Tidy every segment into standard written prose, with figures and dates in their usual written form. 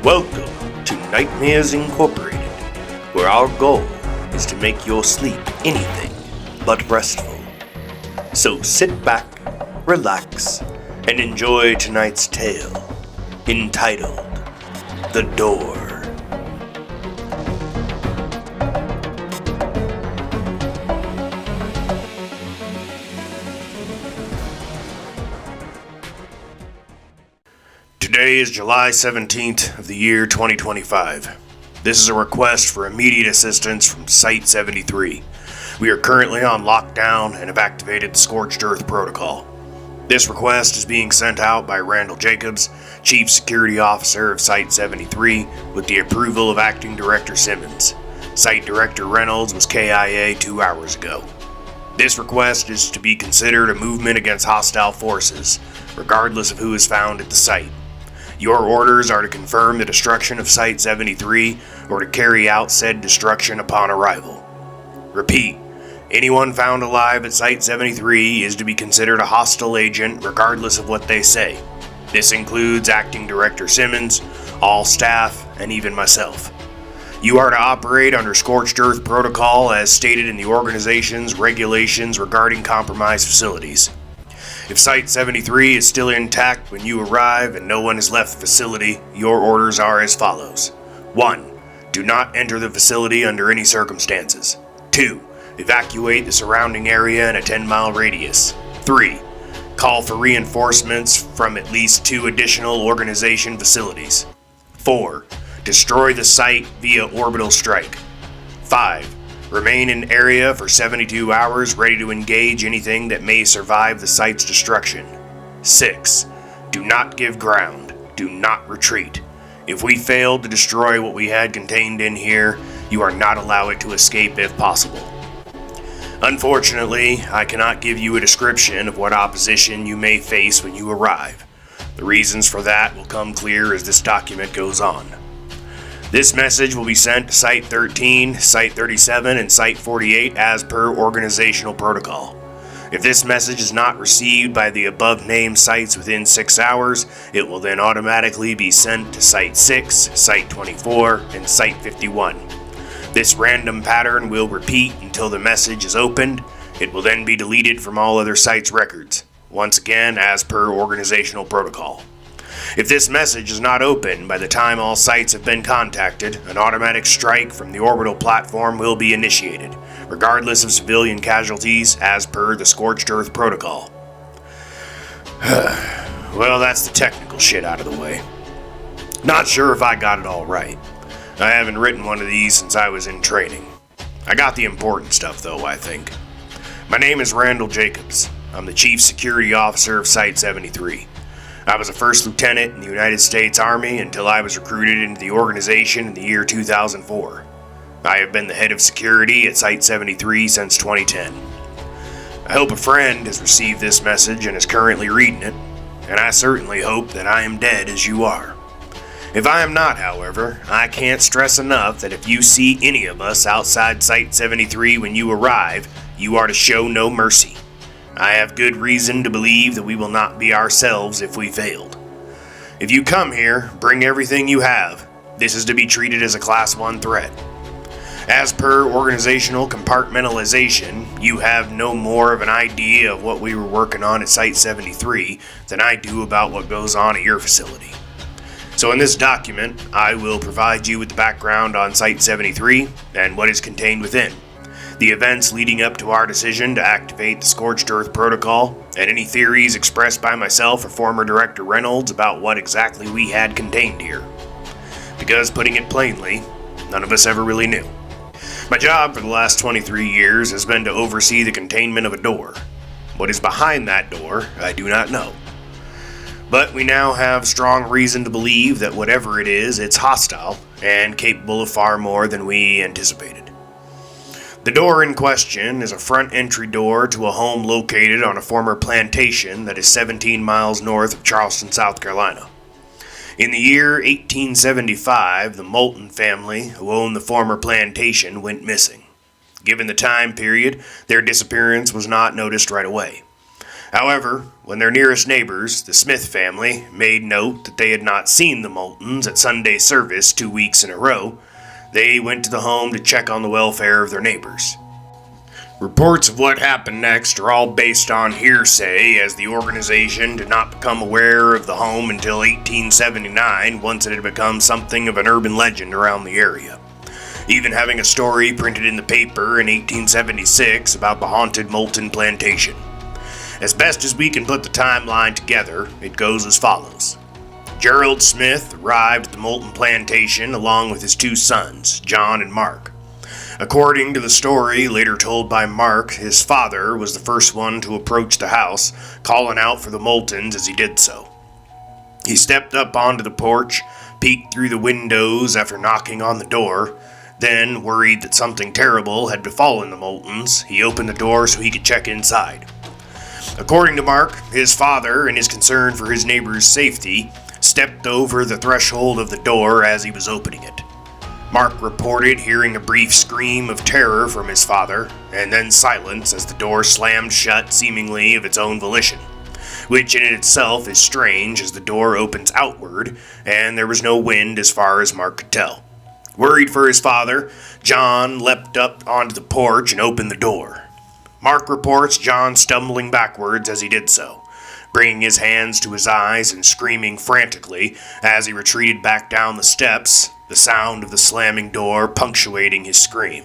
Welcome to Nightmares Incorporated, where our goal is to make your sleep anything but restful. So sit back, relax, and enjoy tonight's tale, entitled The Door. Today is July 17th of the year 2025. This is a request for immediate assistance from Site-73. We are currently on lockdown and have activated the Scorched Earth Protocol. This request is being sent out by Randall Jacobs, Chief Security Officer of Site-73, with the approval of Acting Director Simmons. Site Director Reynolds was KIA 2 hours ago. This request is to be considered a movement against hostile forces, regardless of who is found at the site. Your orders are to confirm the destruction of Site-73 or to carry out said destruction upon arrival. Repeat, anyone found alive at Site-73 is to be considered a hostile agent regardless of what they say. This includes Acting Director Simmons, all staff, and even myself. You are to operate under Scorched Earth Protocol as stated in the organization's regulations regarding compromised facilities. If Site-73 is still intact when you arrive and no one has left the facility, your orders are as follows. 1. Do not enter the facility under any circumstances. 2. Evacuate the surrounding area in a 10-mile radius. 3. Call for reinforcements from at least 2 additional organization facilities. 4. Destroy the site via orbital strike. 5. Remain in area for 72 hours ready to engage anything that may survive the site's destruction. 6. Do not give ground. Do not retreat. If we failed to destroy what we had contained in here, you are not allowed to escape if possible. Unfortunately, I cannot give you a description of what opposition you may face when you arrive. The reasons for that will come clear as this document goes on. This message will be sent to Site 13, Site 37, and Site 48 as per organizational protocol. If this message is not received by the above-named sites within 6 hours, it will then automatically be sent to Site 6, Site 24, and Site 51. This random pattern will repeat until the message is opened. It will then be deleted from all other sites' records, once again as per organizational protocol. If this message is not open by the time all sites have been contacted, an automatic strike from the orbital platform will be initiated, regardless of civilian casualties as per the Scorched Earth Protocol. Well, that's the technical shit out of the way. Not sure if I got it all right. I haven't written one of these since I was in training. I got the important stuff though, I think. My name is Randall Jacobs. I'm the Chief Security Officer of Site-73. I was a first lieutenant in the United States Army until I was recruited into the organization in the year 2004. I have been the head of security at Site-73 since 2010. I hope a friend has received this message and is currently reading it, and I certainly hope that I am dead as you are. If I am not, however, I can't stress enough that if you see any of us outside Site-73 when you arrive, you are to show no mercy. I have good reason to believe that we will not be ourselves if we failed. If you come here, bring everything you have. This is to be treated as a Class 1 threat. As per organizational compartmentalization, you have no more of an idea of what we were working on at Site-73 than I do about what goes on at your facility. So in this document, I will provide you with the background on Site-73 and what is contained within, the events leading up to our decision to activate the Scorched Earth Protocol, and any theories expressed by myself or former Director Reynolds about what exactly we had contained here. Because, putting it plainly, none of us ever really knew. My job for the last 23 years has been to oversee the containment of a door. What is behind that door, I do not know. But we now have strong reason to believe that whatever it is, it's hostile and capable of far more than we anticipated. The door in question is a front entry door to a home located on a former plantation that is 17 miles north of Charleston, South Carolina. In the year 1875, the Moulton family, who owned the former plantation, went missing. Given the time period, their disappearance was not noticed right away. However, when their nearest neighbors, the Smith family, made note that they had not seen the Moultons at Sunday service 2 weeks in a row, they went to the home to check on the welfare of their neighbors. Reports of what happened next are all based on hearsay, as the organization did not become aware of the home until 1879, once it had become something of an urban legend around the area, even having a story printed in the paper in 1876 about the haunted Moulton plantation. As best as we can put the timeline together, it goes as follows. Gerald Smith arrived at the Moulton plantation along with his 2 sons, John and Mark. According to the story later told by Mark, his father was the first one to approach the house, calling out for the Moultons as he did so. He stepped up onto the porch, peeked through the windows after knocking on the door. Then, worried that something terrible had befallen the Moultons, he opened the door so he could check inside. According to Mark, his father, in his concern for his neighbor's safety, stepped over the threshold of the door as he was opening it. Mark reported hearing a brief scream of terror from his father, and then silence as the door slammed shut seemingly of its own volition, which in itself is strange as the door opens outward, and there was no wind as far as Mark could tell. Worried for his father, John leapt up onto the porch and opened the door. Mark reports John stumbling backwards as he did so, bringing his hands to his eyes and screaming frantically as he retreated back down the steps, the sound of the slamming door punctuating his scream.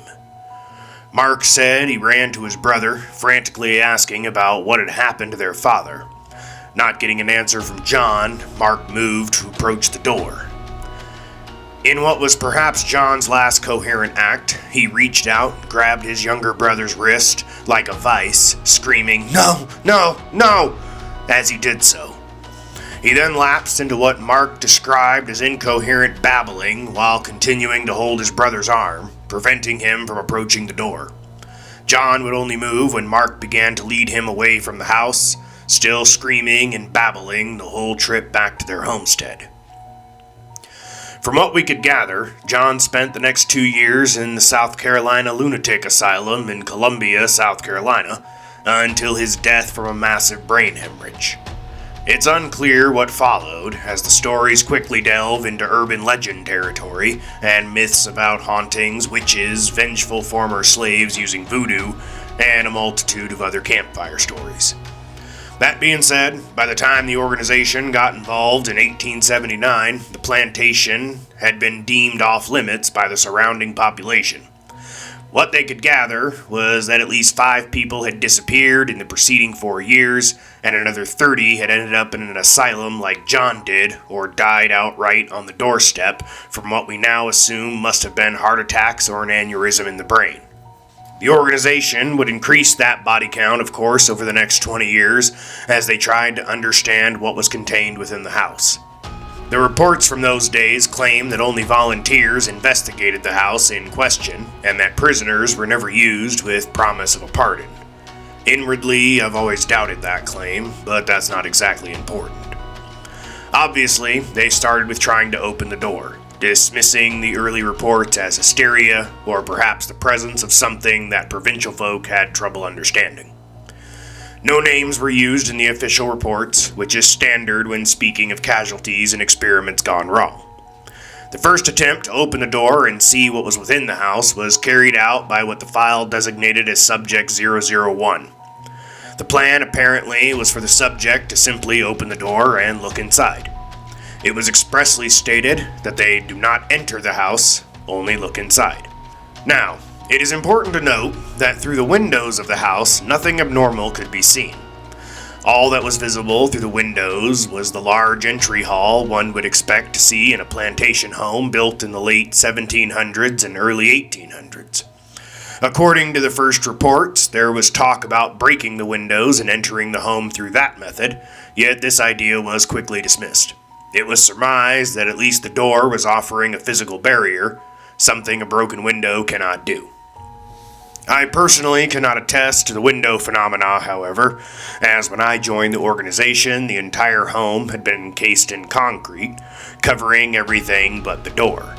Mark said he ran to his brother, frantically asking about what had happened to their father. Not getting an answer from John, Mark moved to approach the door. In what was perhaps John's last coherent act, he reached out, grabbed his younger brother's wrist like a vice, screaming, "No, no, no!" as he did so. He then lapsed into what Mark described as incoherent babbling while continuing to hold his brother's arm, preventing him from approaching the door. John would only move when Mark began to lead him away from the house, still screaming and babbling the whole trip back to their homestead. From what we could gather, John spent the next 2 years in the South Carolina Lunatic Asylum in Columbia, South Carolina, until his death from a massive brain hemorrhage. It's unclear what followed, as the stories quickly delve into urban legend territory and myths about hauntings, witches, vengeful former slaves using voodoo, and a multitude of other campfire stories. That being said, by the time the organization got involved in 1879, the plantation had been deemed off limits by the surrounding population. What they could gather was that at least 5 people had disappeared in the preceding 4 years, and another 30 had ended up in an asylum like John did, or died outright on the doorstep from what we now assume must have been heart attacks or an aneurysm in the brain. The organization would increase that body count, of course, over the next 20 years as they tried to understand what was contained within the house. The reports from those days claim that only volunteers investigated the house in question, and that prisoners were never used with promise of a pardon. Inwardly, I've always doubted that claim, but that's not exactly important. Obviously, they started with trying to open the door, dismissing the early reports as hysteria, or perhaps the presence of something that provincial folk had trouble understanding. No names were used in the official reports, which is standard when speaking of casualties and experiments gone wrong. The first attempt to open the door and see what was within the house was carried out by what the file designated as Subject 001. The plan apparently was for the subject to simply open the door and look inside. It was expressly stated that they do not enter the house, only look inside. Now, it is important to note that through the windows of the house, nothing abnormal could be seen. All that was visible through the windows was the large entry hall one would expect to see in a plantation home built in the late 1700s and early 1800s. According to the first reports, there was talk about breaking the windows and entering the home through that method, yet this idea was quickly dismissed. It was surmised that at least the door was offering a physical barrier, something a broken window cannot do. I personally cannot attest to the window phenomena, however, as when I joined the organization, the entire home had been encased in concrete, covering everything but the door.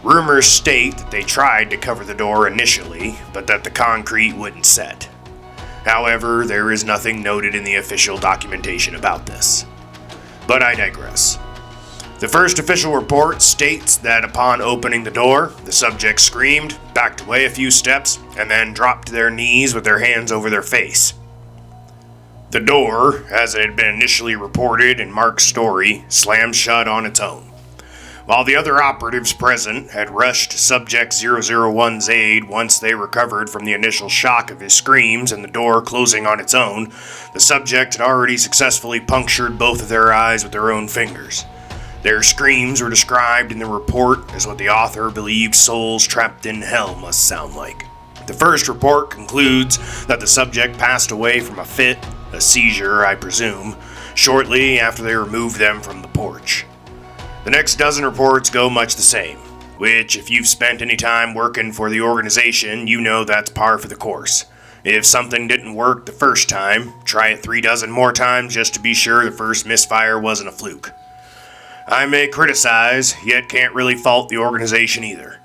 Rumors state that they tried to cover the door initially, but that the concrete wouldn't set. However, there is nothing noted in the official documentation about this. But I digress. The first official report states that upon opening the door, the subject screamed, backed away a few steps, and then dropped to their knees with their hands over their face. The door, as it had been initially reported in Mark's story, slammed shut on its own. While the other operatives present had rushed Subject 001's aid once they recovered from the initial shock of his screams and the door closing on its own, the subject had already successfully punctured both of their eyes with their own fingers. Their screams were described in the report as what the author believed souls trapped in hell must sound like. The first report concludes that the subject passed away from a fit, a seizure, I presume, shortly after they removed them from the porch. The next dozen reports go much the same, which, if you've spent any time working for the organization, you know that's par for the course. If something didn't work the first time, try it 3 dozen more times just to be sure the first misfire wasn't a fluke. I may criticize, yet can't really fault the organization either.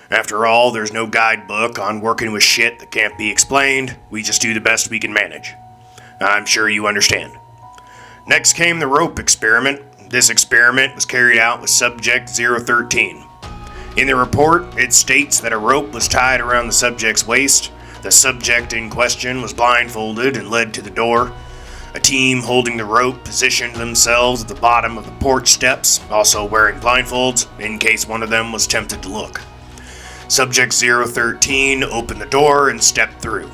After all, there's no guidebook on working with shit that can't be explained. We just do the best we can manage. I'm sure you understand. Next came the rope experiment. This experiment was carried out with Subject 013. In the report, it states that a rope was tied around the subject's waist. The subject in question was blindfolded and led to the door. A team holding the rope positioned themselves at the bottom of the porch steps, also wearing blindfolds, in case one of them was tempted to look. Subject 013 opened the door and stepped through.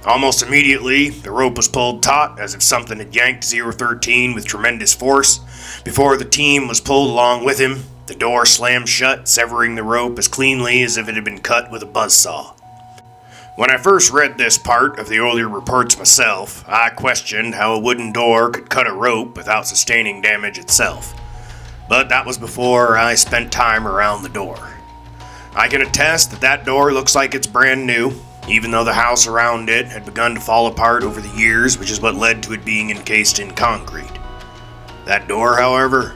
Almost immediately, the rope was pulled taut as if something had yanked 013 with tremendous force. Before the team was pulled along with him, the door slammed shut, severing the rope as cleanly as if it had been cut with a buzzsaw. When I first read this part of the earlier reports myself, I questioned how a wooden door could cut a rope without sustaining damage itself. But that was before I spent time around the door. I can attest that that door looks like it's brand new, even though the house around it had begun to fall apart over the years, which is what led to it being encased in concrete. That door, however,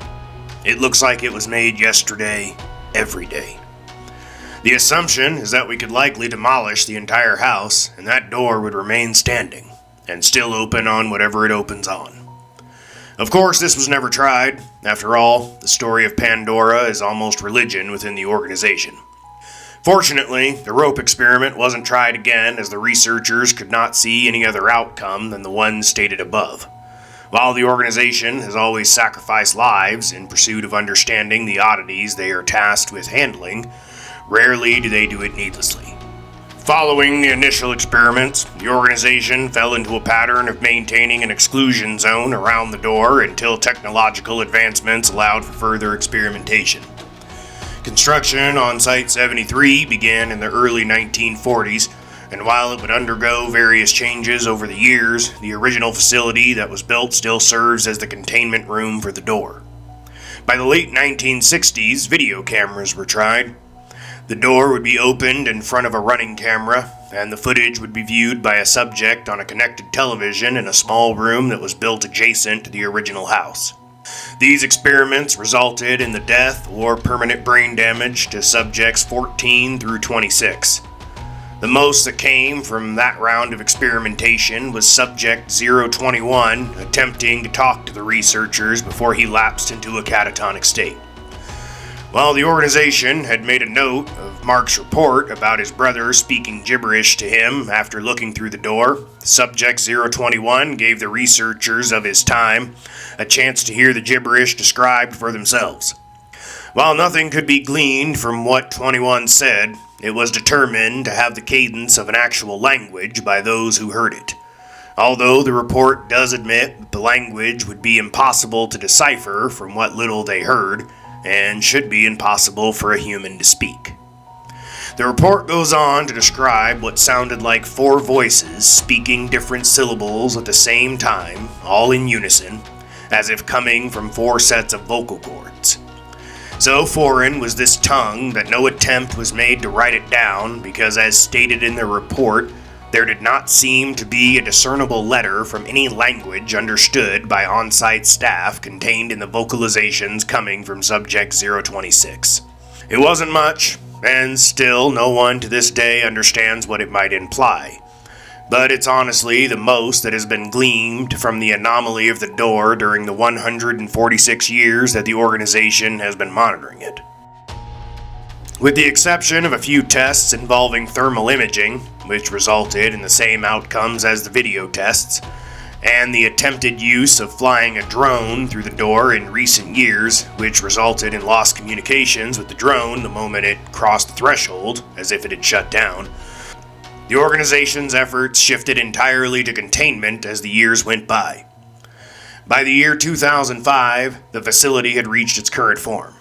it looks like it was made yesterday, every day. The assumption is that we could likely demolish the entire house, and that door would remain standing, and still open on whatever it opens on. Of course, this was never tried. After all, the story of Pandora is almost religion within the organization. Fortunately, the rope experiment wasn't tried again, as the researchers could not see any other outcome than the one stated above. While the organization has always sacrificed lives in pursuit of understanding the oddities they are tasked with handling, rarely do they do it needlessly. Following the initial experiments, the organization fell into a pattern of maintaining an exclusion zone around the door until technological advancements allowed for further experimentation. Construction on Site 73 began in the early 1940s, and while it would undergo various changes over the years, the original facility that was built still serves as the containment room for the door. By the late 1960s, video cameras were tried. The door would be opened in front of a running camera, and the footage would be viewed by a subject on a connected television in a small room that was built adjacent to the original house. These experiments resulted in the death or permanent brain damage to subjects 14 through 26. The most that came from that round of experimentation was Subject 021 attempting to talk to the researchers before he lapsed into a catatonic state. While the organization had made a note of Mark's report about his brother speaking gibberish to him after looking through the door, Subject 021 gave the researchers of his time a chance to hear the gibberish described for themselves. While nothing could be gleaned from what 21 said, it was determined to have the cadence of an actual language by those who heard it. Although the report does admit that the language would be impossible to decipher from what little they heard, and should be impossible for a human to speak. The report goes on to describe what sounded like 4 voices speaking different syllables at the same time, all in unison, as if coming from 4 sets of vocal cords. So foreign was this tongue that no attempt was made to write it down because, as stated in the report, there did not seem to be a discernible letter from any language understood by on-site staff contained in the vocalizations coming from Subject 026. It wasn't much, and still no one to this day understands what it might imply. but it's honestly the most that has been gleaned from the anomaly of the door during the 146 years that the organization has been monitoring it. With the exception of a few tests involving thermal imaging, which resulted in the same outcomes as the video tests, and the attempted use of flying a drone through the door in recent years, which resulted in lost communications with the drone the moment it crossed the threshold, as if it had shut down, the organization's efforts shifted entirely to containment as the years went by. By the year 2005, the facility had reached its current form.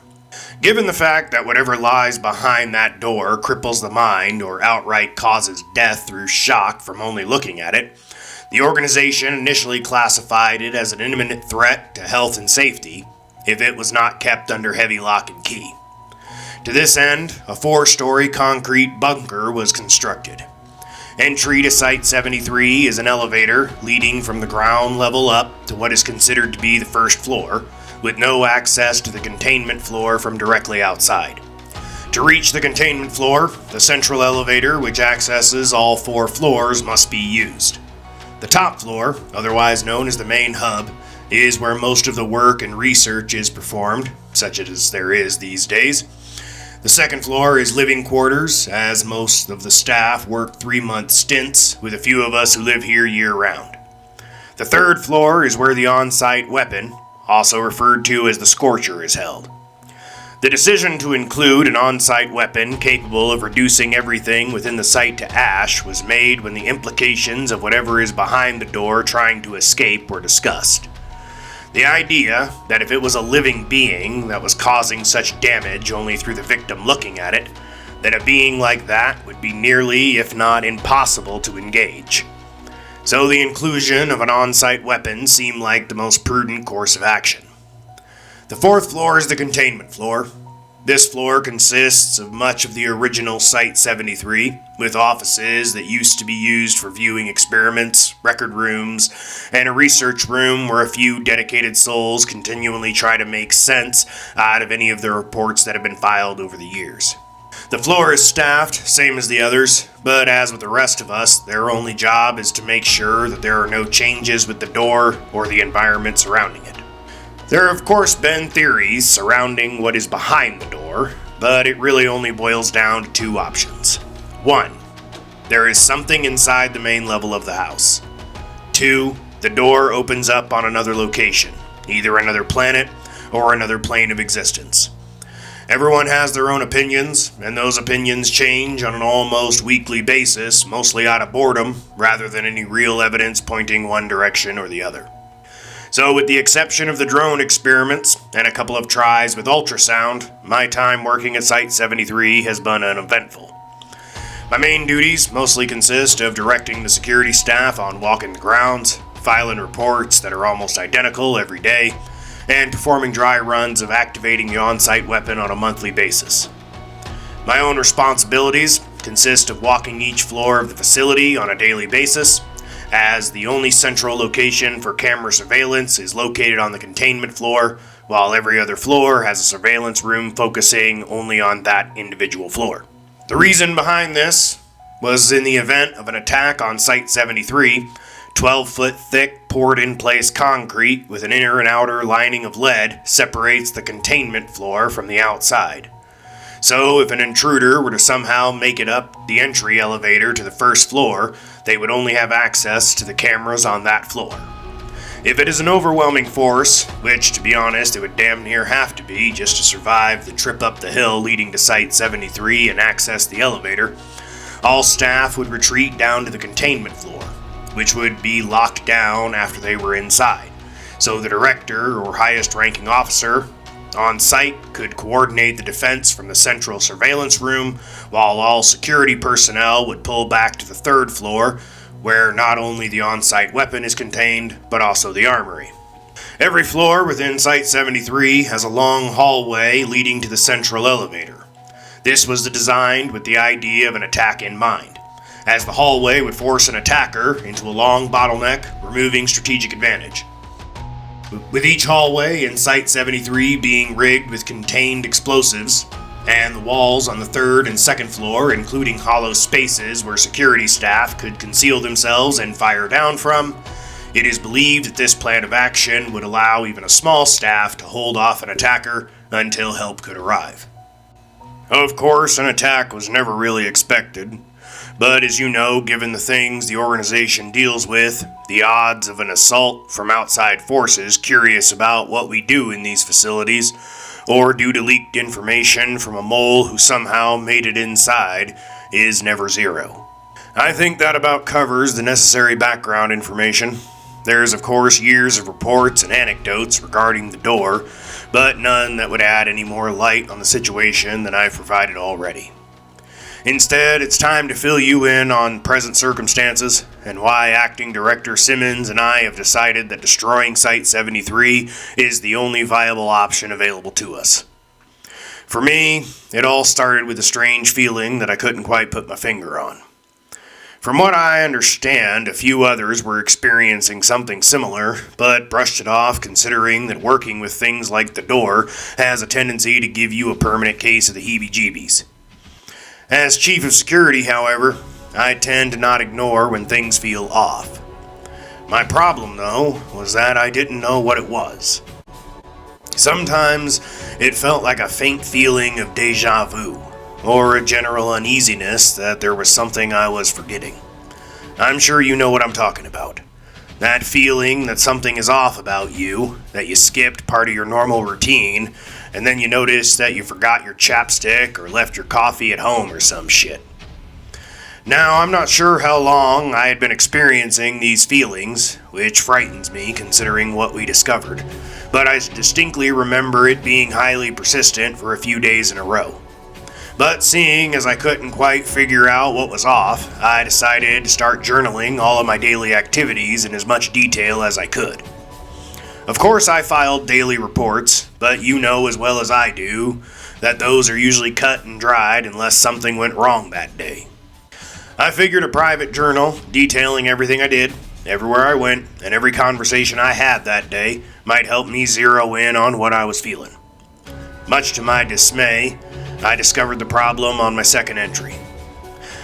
Given the fact that whatever lies behind that door cripples the mind or outright causes death through shock from only looking at it, the organization initially classified it as an imminent threat to health and safety if it was not kept under heavy lock and key. To this end, a 4-story concrete bunker was constructed. Entry to Site 73 is an elevator leading from the ground level up to what is considered to be the first floor, with no access to the containment floor from directly outside. To reach the containment floor, the central elevator, which accesses all 4 floors, must be used. The top floor, otherwise known as the main hub, is where most of the work and research is performed, such as there is these days. The second floor is living quarters, as most of the staff work 3-month stints, with a few of us who live here year-round. The third floor is where the on-site weapon, also referred to as the Scorcher, is held. The decision to include an on-site weapon capable of reducing everything within the site to ash was made when the implications of whatever is behind the door trying to escape were discussed. The idea that if it was a living being that was causing such damage only through the victim looking at it, that a being like that would be nearly, if not impossible, to engage. So the inclusion of an on-site weapon seemed like the most prudent course of action. The 4th floor is the containment floor. This floor consists of much of the original Site 73, with offices that used to be used for viewing experiments, record rooms, and a research room where a few dedicated souls continually try to make sense out of any of the reports that have been filed over the years. The floor is staffed, same as the others, but as with the rest of us, their only job is to make sure that there are no changes with the door or the environment surrounding it. There have of course been theories surrounding what is behind the door, but it really only boils down to 2 options. 1. There is something inside the main level of the house. 2. The door opens up on another location, either another planet or another plane of existence. Everyone has their own opinions, and those opinions change on an almost weekly basis, mostly out of boredom, rather than any real evidence pointing one direction or the other. So with the exception of the drone experiments and a couple of tries with ultrasound, my time working at Site 73 has been uneventful. My main duties mostly consist of directing the security staff on walking the grounds, filing reports that are almost identical every day, and performing dry runs of activating the on-site weapon on a monthly basis. My own responsibilities consist of walking each floor of the facility on a daily basis, as the only central location for camera surveillance is located on the containment floor, while every other floor has a surveillance room focusing only on that individual floor. The reason behind this was in the event of an attack on Site 73, 12-foot thick poured-in-place concrete with an inner and outer lining of lead separates the containment floor from the outside. So if an intruder were to somehow make it up the entry elevator to the first floor, they would only have access to the cameras on that floor. If it is an overwhelming force, which to be honest it would damn near have to be just to survive the trip up the hill leading to Site 73 and access the elevator, all staff would retreat down to the containment floor, which would be locked down after they were inside, so the director or highest ranking officer on site could coordinate the defense from the central surveillance room, while all security personnel would pull back to the 3rd floor, where not only the on-site weapon is contained, but also the armory. Every floor within Site 73 has a long hallway leading to the central elevator. This was designed with the idea of an attack in mind, as the hallway would force an attacker into a long bottleneck, removing strategic advantage. With each hallway in Site 73 being rigged with contained explosives, and the walls on the third and second floor, including hollow spaces where security staff could conceal themselves and fire down from, it is believed that this plan of action would allow even a small staff to hold off an attacker until help could arrive. Of course, an attack was never really expected, but as you know, given the things the organization deals with, the odds of an assault from outside forces curious about what we do in these facilities, or due to leaked information from a mole who somehow made it inside, is never zero. I think that about covers the necessary background information. There's of course years of reports and anecdotes regarding the door, but none that would add any more light on the situation than I've provided already. Instead, it's time to fill you in on present circumstances and why Acting Director Simmons and I have decided that destroying Site-73 is the only viable option available to us. For me, it all started with a strange feeling that I couldn't quite put my finger on. From what I understand, a few others were experiencing something similar, but brushed it off considering that working with things like the door has a tendency to give you a permanent case of the heebie-jeebies. As Chief of Security, however, I tend to not ignore when things feel off. My problem, though, was that I didn't know what it was. Sometimes it felt like a faint feeling of déjà vu, or a general uneasiness that there was something I was forgetting. I'm sure you know what I'm talking about. That feeling that something is off about you, that you skipped part of your normal routine, and then you notice that you forgot your chapstick or left your coffee at home or some shit. Now, I'm not sure how long I had been experiencing these feelings, which frightens me considering what we discovered, but I distinctly remember it being highly persistent for a few days in a row. But seeing as I couldn't quite figure out what was off, I decided to start journaling all of my daily activities in as much detail as I could. Of course, I filed daily reports, but you know as well as I do that those are usually cut and dried unless something went wrong that day. I figured a private journal detailing everything I did, everywhere I went, and every conversation I had that day might help me zero in on what I was feeling. Much to my dismay, I discovered the problem on my second entry.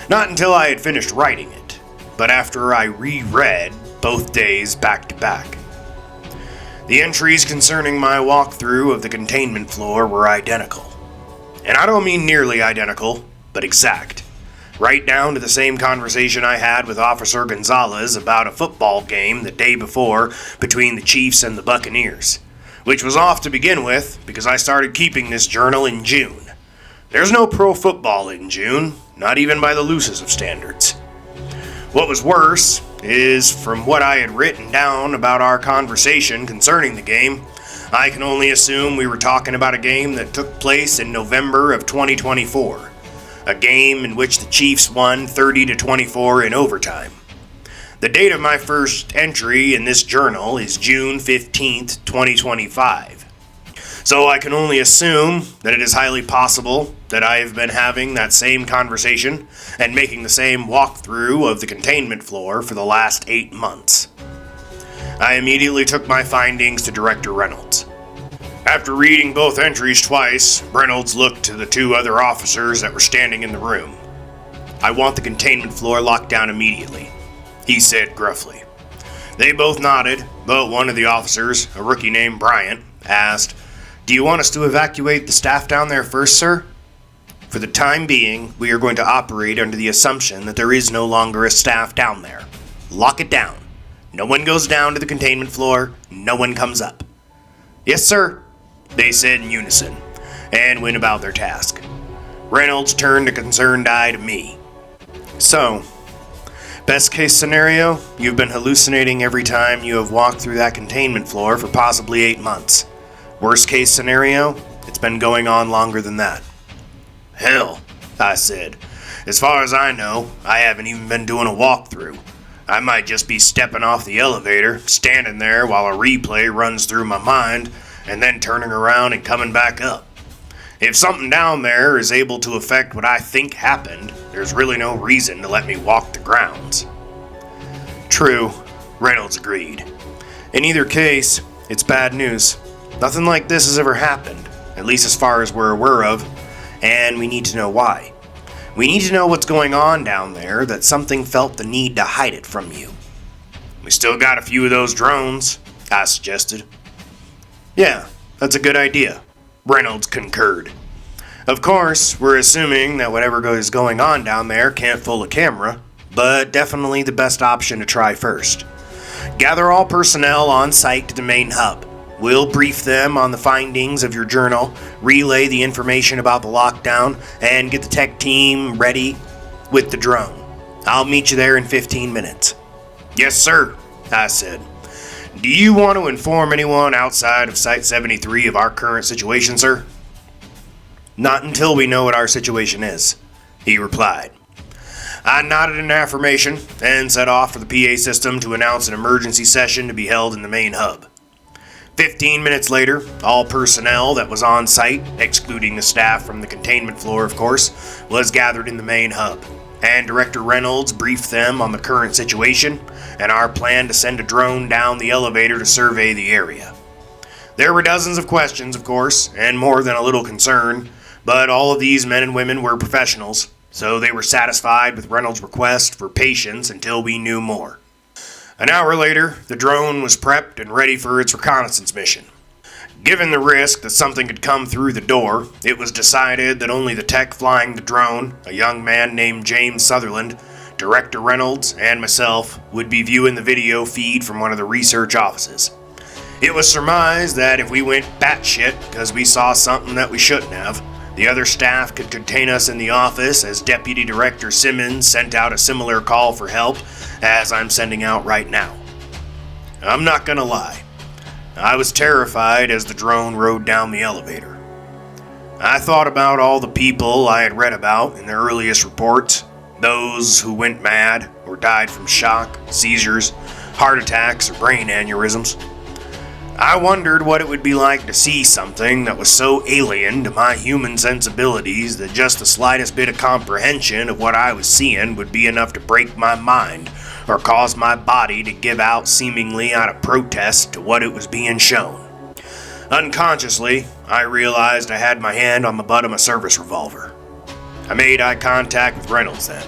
Not until I had finished writing it, but after I reread both days back to back. The entries concerning my walkthrough of the containment floor were identical. And I don't mean nearly identical, but exact. Right down to the same conversation I had with Officer Gonzalez about a football game the day before between the Chiefs and the Buccaneers, which was off to begin with because I started keeping this journal in June. There's no pro football in June, not even by the loosest of standards. What was worse is, from what I had written down about our conversation concerning the game, I can only assume we were talking about a game that took place in November of 2024, a game in which the Chiefs won 30-24 in overtime. The date of my first entry in this journal is June 15th, 2025. So I can only assume that it is highly possible that I have been having that same conversation and making the same walkthrough of the containment floor for the last 8 months. I immediately took my findings to Director Reynolds. After reading both entries twice, Reynolds looked to the 2 other officers that were standing in the room. "I want the containment floor locked down immediately," he said gruffly. They both nodded, but one of the officers, a rookie named Bryant, asked, "Do you want us to evacuate the staff down there first, sir?" "For the time being, we are going to operate under the assumption that there is no longer a staff down there. Lock it down. No one goes down to the containment floor. No one comes up." "Yes, sir," they said in unison, and went about their task. Reynolds turned a concerned eye to me. "So, best case scenario, you've been hallucinating every time you have walked through that containment floor for possibly 8 months. Worst case scenario, it's been going on longer than that." "Hell," I said. "As far as I know, I haven't even been doing a walkthrough. I might just be stepping off the elevator, standing there while a replay runs through my mind, and then turning around and coming back up. If something down there is able to affect what I think happened, there's really no reason to let me walk the grounds." "True," Reynolds agreed. "In either case, it's bad news. Nothing like this has ever happened, at least as far as we're aware of, and we need to know why. We need to know what's going on down there, that something felt the need to hide it from you. We still got a few of those drones, I suggested. Yeah, that's a good idea, Reynolds concurred. Of course, we're assuming that whatever is going on down there can't fool a camera, but definitely the best option to try first. Gather all personnel on site to the main hub. We'll brief them on the findings of your journal, relay the information about the lockdown, and get the tech team ready with the drone. I'll meet you there in 15 minutes. Yes, sir, I said. Do you want to inform anyone outside of Site 73 of our current situation, sir? Not until we know what our situation is, he replied. I nodded in affirmation and set off for the PA system to announce an emergency session to be held in the main hub. 15 minutes later, all personnel that was on site, excluding the staff from the containment floor of course, was gathered in the main hub, and Director Reynolds briefed them on the current situation and our plan to send a drone down the elevator to survey the area. There were dozens of questions, of course, and more than a little concern, but all of these men and women were professionals, so they were satisfied with Reynolds' request for patience until we knew more. An hour later, the drone was prepped and ready for its reconnaissance mission. Given the risk that something could come through the door, it was decided that only the tech flying the drone, a young man named James Sutherland, Director Reynolds, and myself would be viewing the video feed from one of the research offices. It was surmised that if we went batshit because we saw something that we shouldn't have, the other staff could contain us in the office as Deputy Director Simmons sent out a similar call for help as I'm sending out right now. I'm not gonna lie. I was terrified as the drone rode down the elevator. I thought about all the people I had read about in the earliest reports, those who went mad or died from shock, seizures, heart attacks, or brain aneurysms. I wondered what it would be like to see something that was so alien to my human sensibilities that just the slightest bit of comprehension of what I was seeing would be enough to break my mind or cause my body to give out seemingly out of protest to what it was being shown. Unconsciously, I realized I had my hand on the butt of my service revolver. I made eye contact with Reynolds then.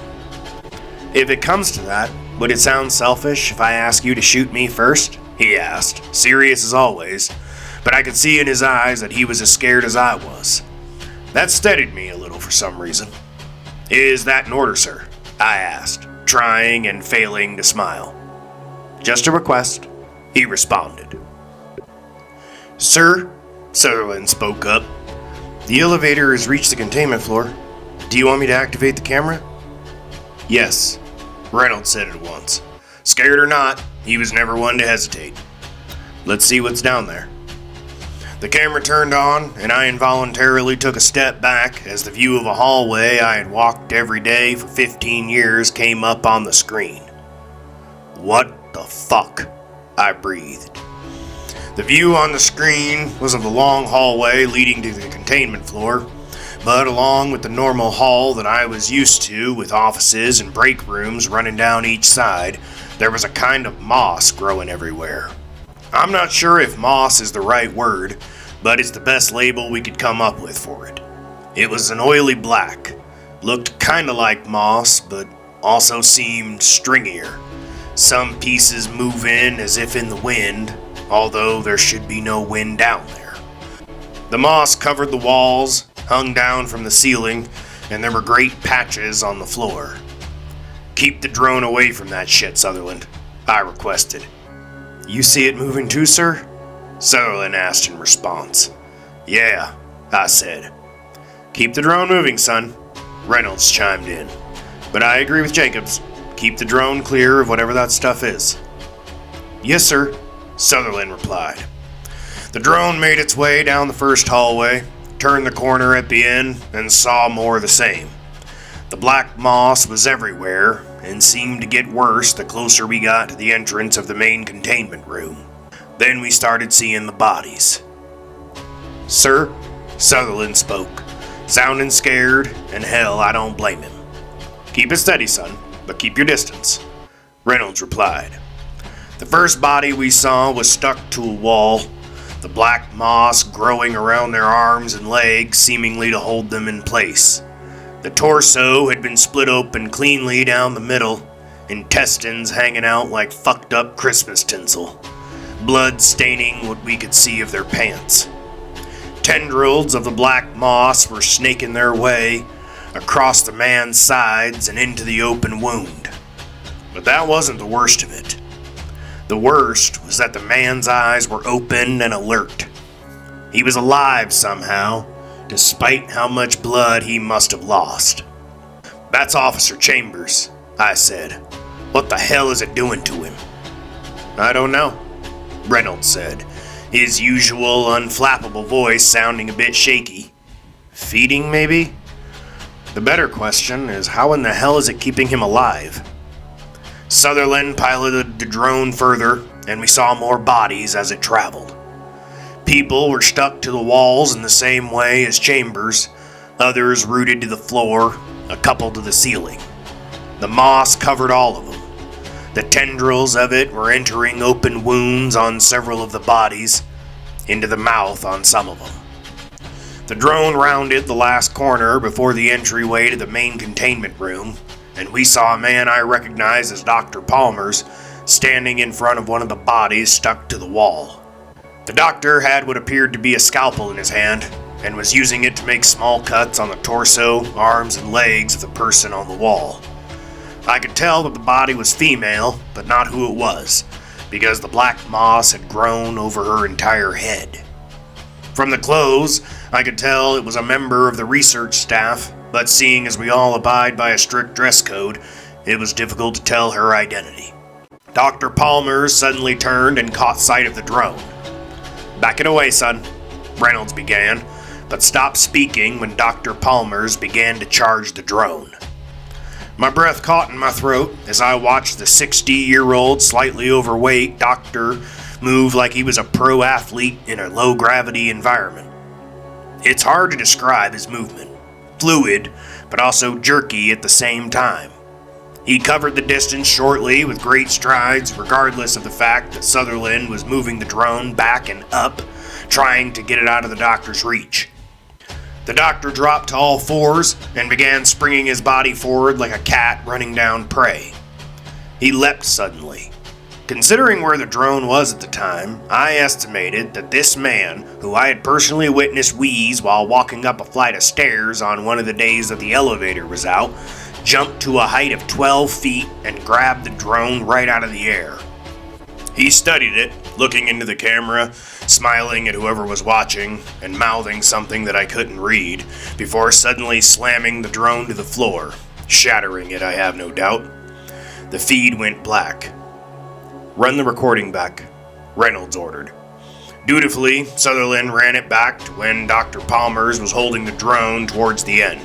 If it comes to that, would it sound selfish if I ask you to shoot me first? He asked, serious as always, but I could see in his eyes that he was as scared as I was. That steadied me a little for some reason. Is that in order, sir? I asked, trying and failing to smile. Just a request, he responded. Sir, Sutherland spoke up. The elevator has reached the containment floor. Do you want me to activate the camera? Yes, Reynolds said at once. Scared or not, he was never one to hesitate. Let's see what's down there. The camera turned on, and I involuntarily took a step back as the view of a hallway I had walked every day for 15 years came up on the screen. What the fuck? I breathed. The view on the screen was of the long hallway leading to the containment floor, but along with the normal hall that I was used to with offices and break rooms running down each side, there was a kind of moss growing everywhere. I'm not sure if moss is the right word, but it's the best label we could come up with for it. It was an oily black, looked kinda like moss, but also seemed stringier. Some pieces move in as if in the wind, although there should be no wind down there. The moss covered the walls, hung down from the ceiling, and there were great patches on the floor. Keep the drone away from that shit, Sutherland, I requested. You see it moving too, sir? Sutherland asked in response. Yeah, I said. Keep the drone moving, son, Reynolds chimed in. But I agree with Jacobs. Keep the drone clear of whatever that stuff is. Yes, sir, Sutherland replied. The drone made its way down the first hallway, turned the corner at the end, and saw more of the same. The black moss was everywhere, and seemed to get worse the closer we got to the entrance of the main containment room. Then we started seeing the bodies. Sir, Sutherland spoke, sounding scared, and hell, I don't blame him. Keep it steady, son, but keep your distance, Reynolds replied. The first body we saw was stuck to a wall, the black moss growing around their arms and legs, seemingly to hold them in place. The torso had been split open cleanly down the middle, intestines hanging out like fucked up Christmas tinsel, blood staining what we could see of their pants. Tendrils of the black moss were snaking their way across the man's sides and into the open wound. But that wasn't the worst of it. The worst was that the man's eyes were open and alert. He was alive somehow, despite how much blood he must have lost. "That's Officer Chambers," I said. "What the hell is it doing to him?" "I don't know," Reynolds said, his usual unflappable voice sounding a bit shaky. "Feeding, maybe? The better question is, how in the hell is it keeping him alive?" Sutherland piloted the drone further, and we saw more bodies as it traveled. People were stuck to the walls in the same way as Chambers, others rooted to the floor, a couple to the ceiling. The moss covered all of them. The tendrils of it were entering open wounds on several of the bodies, into the mouth on some of them. The drone rounded the last corner before the entryway to the main containment room, and we saw a man I recognized as Dr. Palmer's standing in front of one of the bodies stuck to the wall. The doctor had what appeared to be a scalpel in his hand, and was using it to make small cuts on the torso, arms, and legs of the person on the wall. I could tell that the body was female, but not who it was, because the black moss had grown over her entire head. From the clothes, I could tell it was a member of the research staff, but seeing as we all abide by a strict dress code, it was difficult to tell her identity. Dr. Palmer suddenly turned and caught sight of the drone. "Back it away, son," Reynolds began, but stopped speaking when Dr. Palmer's began to charge the drone. My breath caught in my throat as I watched the 60-year-old, slightly overweight doctor move like he was a pro athlete in a low-gravity environment. It's hard to describe his movement. Fluid, but also jerky at the same time. He covered the distance shortly with great strides, regardless of the fact that Sutherland was moving the drone back and up, trying to get it out of the doctor's reach. The doctor dropped to all fours and began springing his body forward like a cat running down prey. He leapt suddenly. Considering where the drone was at the time, I estimated that this man, who I had personally witnessed wheeze while walking up a flight of stairs on one of the days that the elevator was out, jumped to a height of 12 feet and grabbed the drone right out of the air. He studied it, looking into the camera, smiling at whoever was watching, and mouthing something that I couldn't read, before suddenly slamming the drone to the floor, shattering it, I have no doubt. The feed went black. "Run the recording back," Reynolds ordered. Dutifully, Sutherland ran it back to when Dr. Palmer's was holding the drone towards the end.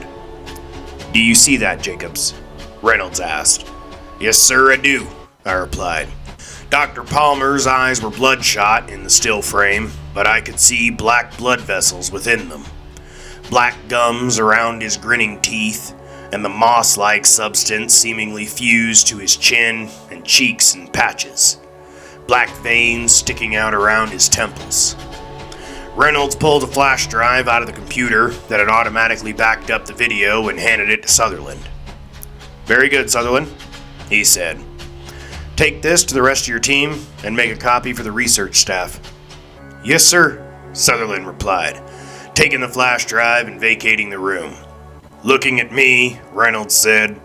"Do you see that, Jacobs?" Reynolds asked. "Yes, sir, I do," I replied. Dr. Palmer's eyes were bloodshot in the still frame, but I could see black blood vessels within them. Black gums around his grinning teeth, and the moss-like substance seemingly fused to his chin and cheeks in patches. Black veins sticking out around his temples. Reynolds pulled a flash drive out of the computer that had automatically backed up the video and handed it to Sutherland. "Very good, Sutherland," he said. "Take this to the rest of your team and make a copy for the research staff." "Yes, sir," Sutherland replied, taking the flash drive and vacating the room. Looking at me, Reynolds said,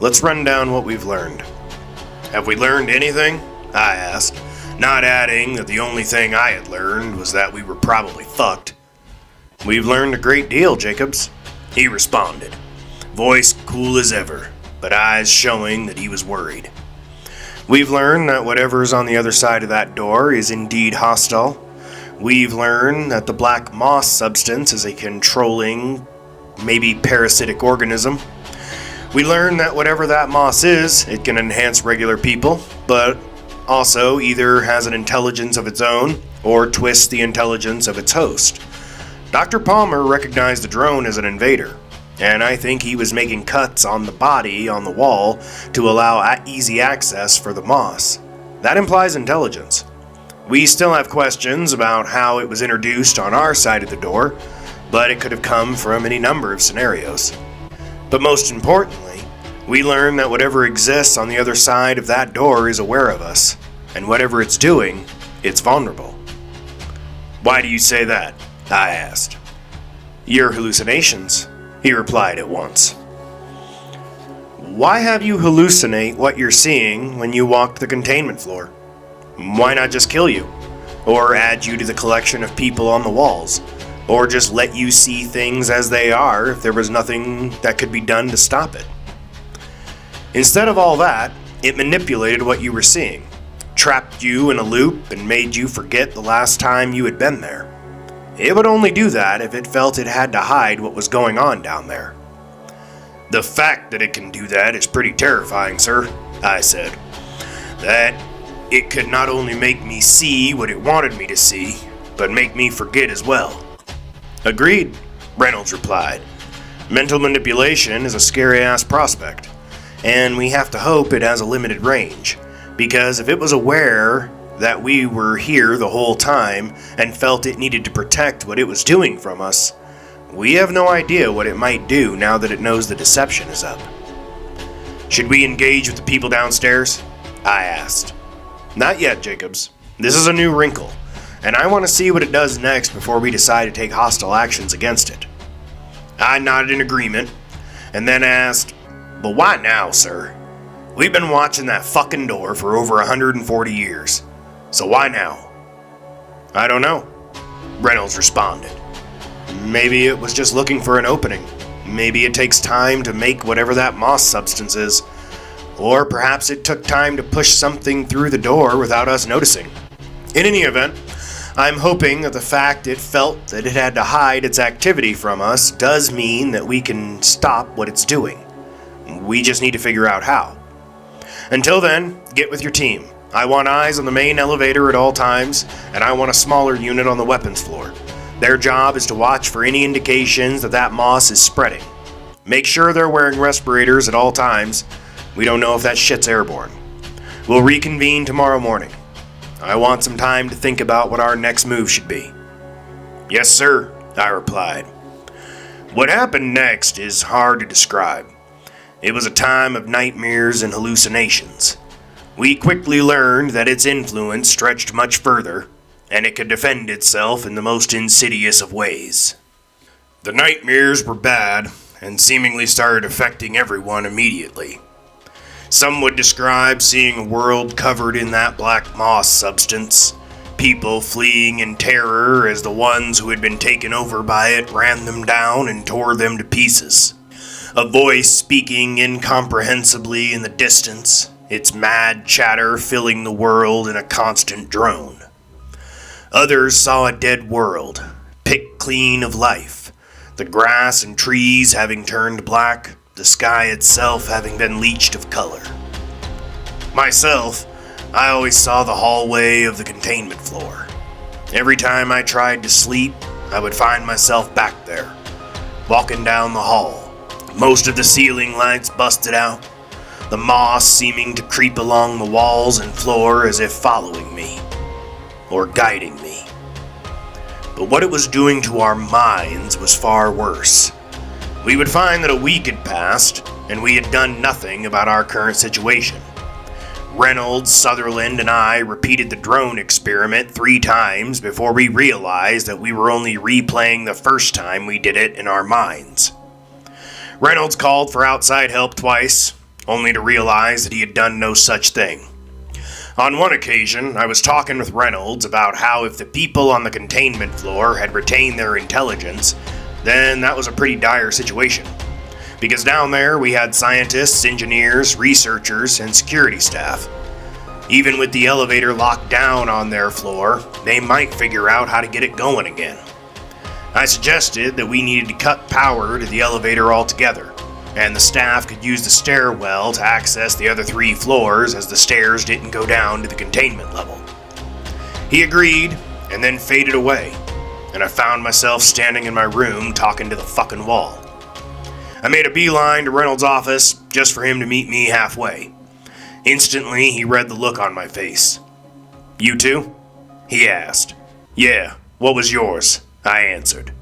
"Let's run down what we've learned." "Have we learned anything?" I asked, not adding that the only thing I had learned was that we were probably fucked. "We've learned a great deal, Jacobs," he responded, voice cool as ever, but eyes showing that he was worried. "We've learned that whatever's on the other side of that door is indeed hostile. We've learned that the black moss substance is a controlling, maybe parasitic organism. We learned that whatever that moss is, it can enhance regular people, but also either has an intelligence of its own or twists the intelligence of its host. Dr. Palmer recognized the drone as an invader, and I think he was making cuts on the body on the wall to allow easy access for the moss. That implies intelligence. We still have questions about how it was introduced on our side of the door, but it could have come from any number of scenarios. But most importantly, we learn that whatever exists on the other side of that door is aware of us, and whatever it's doing, it's vulnerable. Why do you say that? I asked. Your hallucinations, he replied at once. Why have you hallucinate what you're seeing when you walked the containment floor? Why not just kill you? Or add you to the collection of people on the walls? Or just let you see things as they are if there was nothing that could be done to stop it? Instead of all that, it manipulated what you were seeing, trapped you in a loop, and made you forget the last time you had been there. It would only do that if it felt it had to hide what was going on down there. The fact that it can do that is pretty terrifying, sir, I said. That it could not only make me see what it wanted me to see, but make me forget as well. Agreed, Reynolds replied. Mental manipulation is a scary-ass prospect, and we have to hope it has a limited range, because if it was aware that we were here the whole time and felt it needed to protect what it was doing from us, we have no idea what it might do now that it knows the deception is up. Should we engage with the people downstairs? I asked. Not yet, Jacobs. This is a new wrinkle, and I want to see what it does next before we decide to take hostile actions against it. I nodded in agreement, and then asked, But why now, sir? We've been watching that fucking door for over 140 years, so why now? I don't know, Reynolds responded. Maybe it was just looking for an opening. Maybe it takes time to make whatever that moss substance is. Or perhaps it took time to push something through the door without us noticing. In any event, I'm hoping that the fact it felt that it had to hide its activity from us does mean that we can stop what it's doing. We just need to figure out how. Until then, get with your team. I want eyes on the main elevator at all times, and I want a smaller unit on the weapons floor. Their job is to watch for any indications that moss is spreading. Make sure they're wearing respirators at all times. We don't know if that shit's airborne. We'll reconvene tomorrow morning. I want some time to think about what our next move should be. Yes, sir, I replied. What happened next is hard to describe. It was a time of nightmares and hallucinations. We quickly learned that its influence stretched much further, and it could defend itself in the most insidious of ways. The nightmares were bad, and seemingly started affecting everyone immediately. Some would describe seeing a world covered in that black moss substance, people fleeing in terror as the ones who had been taken over by it ran them down and tore them to pieces. A voice speaking incomprehensibly in the distance, its mad chatter filling the world in a constant drone. Others saw a dead world, picked clean of life, the grass and trees having turned black, the sky itself having been leached of color. Myself, I always saw the hallway of the containment floor. Every time I tried to sleep, I would find myself back there, walking down the hall, most of the ceiling lights busted out, the moss seeming to creep along the walls and floor as if following me, or guiding me. But what it was doing to our minds was far worse. We would find that a week had passed, and we had done nothing about our current situation. Reynolds, Sutherland, and I repeated the drone experiment 3 times before we realized that we were only replaying the first time we did it in our minds. Reynolds called for outside help twice, only to realize that he had done no such thing. On one occasion, I was talking with Reynolds about how if the people on the containment floor had retained their intelligence, then that was a pretty dire situation. Because down there we had scientists, engineers, researchers, and security staff. Even with the elevator locked down on their floor, they might figure out how to get it going again. I suggested that we needed to cut power to the elevator altogether, and the staff could use the stairwell to access the other 3 floors as the stairs didn't go down to the containment level. He agreed, and then faded away, and I found myself standing in my room talking to the fucking wall. I made a beeline to Reynolds' office just for him to meet me halfway. Instantly, he read the look on my face. You too? he asked. Yeah, what was yours? I answered.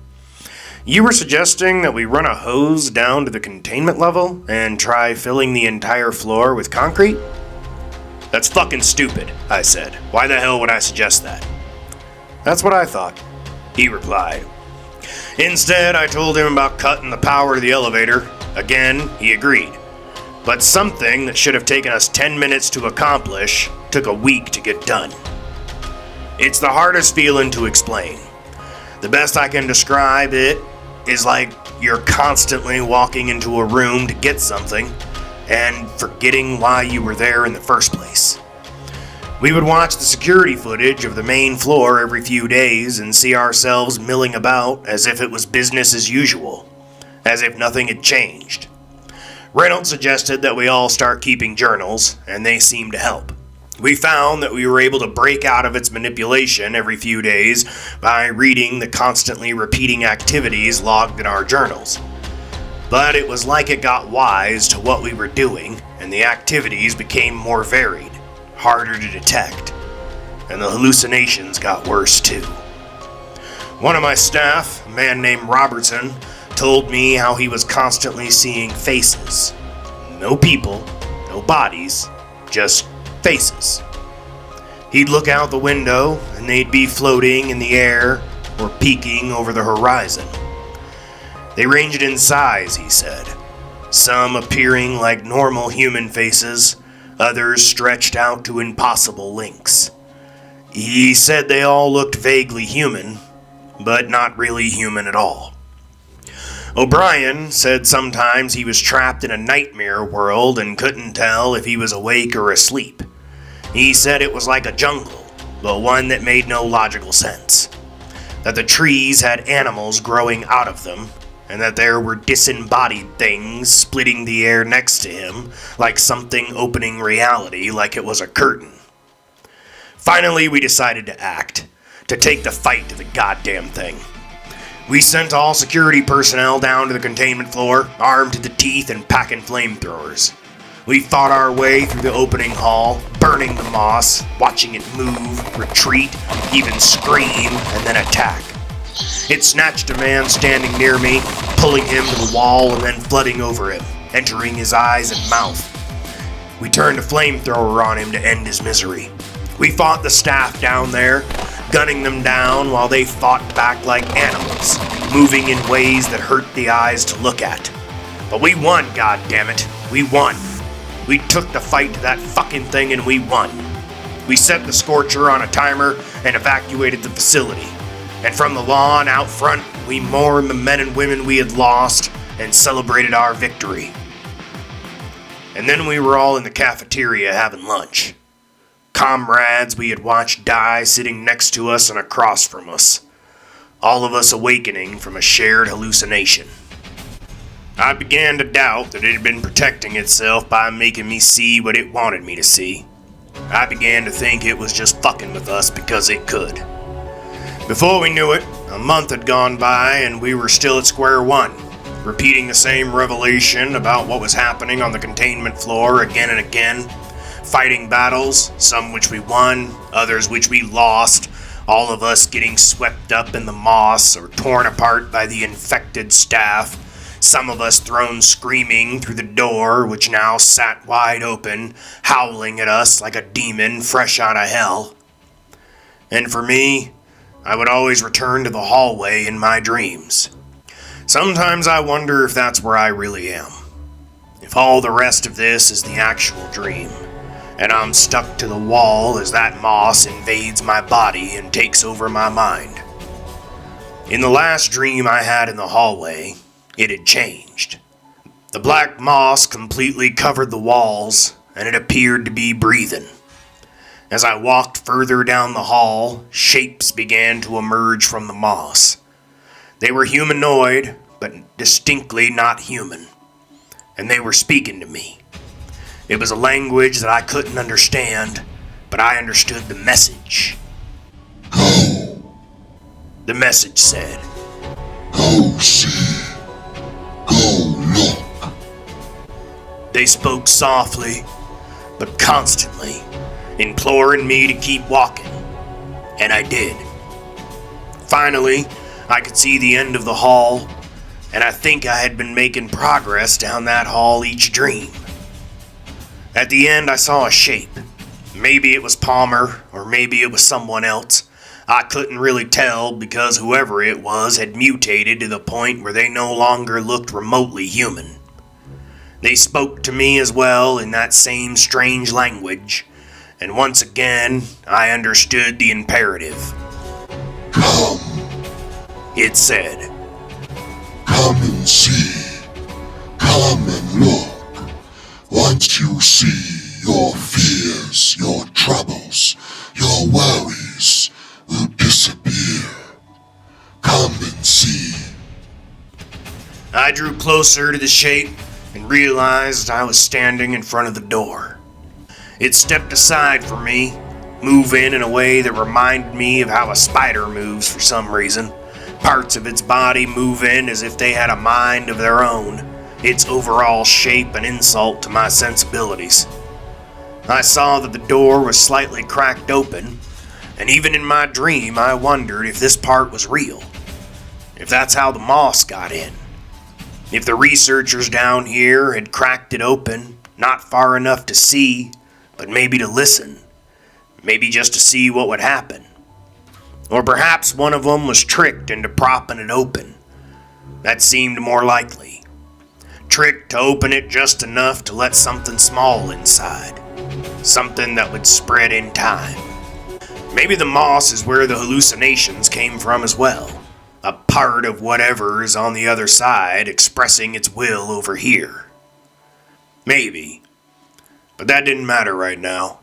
You were suggesting that we run a hose down to the containment level and try filling the entire floor with concrete? That's fucking stupid, I said. Why the hell would I suggest that? That's what I thought, he replied. Instead, I told him about cutting the power to the elevator. Again, he agreed. But something that should have taken us 10 minutes to accomplish took a week to get done. It's the hardest feeling to explain. The best I can describe it is like you're constantly walking into a room to get something and forgetting why you were there in the first place. We would watch the security footage of the main floor every few days and see ourselves milling about as if it was business as usual, as if nothing had changed. Reynolds suggested that we all start keeping journals, and they seemed to help. We found that we were able to break out of its manipulation every few days by reading the constantly repeating activities logged in our journals. But it was like it got wise to what we were doing, and the activities became more varied, harder to detect, and the hallucinations got worse too. One of my staff, a man named Robertson, told me how he was constantly seeing faces. No people, no bodies, just faces. He'd look out the window and they'd be floating in the air or peeking over the horizon. They ranged in size, he said, some appearing like normal human faces, others stretched out to impossible lengths. He said they all looked vaguely human, but not really human at all. O'Brien said sometimes he was trapped in a nightmare world and couldn't tell if he was awake or asleep. He said it was like a jungle, but one that made no logical sense. That the trees had animals growing out of them, and that there were disembodied things splitting the air next to him, like something opening reality like it was a curtain. Finally, we decided to act, to take the fight to the goddamn thing. We sent all security personnel down to the containment floor, armed to the teeth and packing flamethrowers. We fought our way through the opening hall, burning the moss, watching it move, retreat, even scream, and then attack. It snatched a man standing near me, pulling him to the wall and then flooding over him, entering his eyes and mouth. We turned a flamethrower on him to end his misery. We fought the staff down there, gunning them down while they fought back like animals, moving in ways that hurt the eyes to look at. But we won, goddammit. We won. We took the fight to that fucking thing and we won. We set the Scorcher on a timer and evacuated the facility. And from the lawn out front, we mourned the men and women we had lost and celebrated our victory. And then we were all in the cafeteria having lunch. Comrades we had watched die sitting next to us and across from us. All of us awakening from a shared hallucination. I began to doubt that it had been protecting itself by making me see what it wanted me to see. I began to think it was just fucking with us because it could. Before we knew it, a month had gone by and we were still at square one, repeating the same revelation about what was happening on the containment floor again and again, fighting battles, some which we won, others which we lost, all of us getting swept up in the moss or torn apart by the infected staff, some of us thrown screaming through the door which now sat wide open, howling at us like a demon fresh out of hell. And for me, I would always return to the hallway in my dreams. Sometimes I wonder if that's where I really am. If all the rest of this is the actual dream, and I'm stuck to the wall as that moss invades my body and takes over my mind. In the last dream I had in the hallway, it had changed. The black moss completely covered the walls, and it appeared to be breathing. As I walked further down the hall, shapes began to emerge from the moss. They were humanoid, but distinctly not human, and they were speaking to me. It was a language that I couldn't understand, but I understood the message. Go. The message said, Go see. Go look. They spoke softly, but constantly, imploring me to keep walking. And I did. Finally, I could see the end of the hall, and I think I had been making progress down that hall each dream. At the end, I saw a shape. Maybe it was Palmer, or maybe it was someone else. I couldn't really tell because whoever it was had mutated to the point where they no longer looked remotely human. They spoke to me as well in that same strange language, and once again, I understood the imperative. Come, It said, come and see. Come and look. Once you see, your fears, your troubles, your worries will disappear. Come and see. I drew closer to the shape and realized I was standing in front of the door. It stepped aside for me, moving in a way that reminded me of how a spider moves for some reason. Parts of its body move in as if they had a mind of their own, its overall shape an insult to my sensibilities. I saw that the door was slightly cracked open, and even in my dream I wondered if this part was real. If that's how the moss got in. If the researchers down here had cracked it open, not far enough to see, but maybe to listen. Maybe just to see what would happen. Or perhaps one of them was tricked into propping it open. That seemed more likely. Tricked to open it just enough to let something small inside. Something that would spread in time. Maybe the moss is where the hallucinations came from as well. A part of whatever is on the other side expressing its will over here. Maybe. But that didn't matter right now.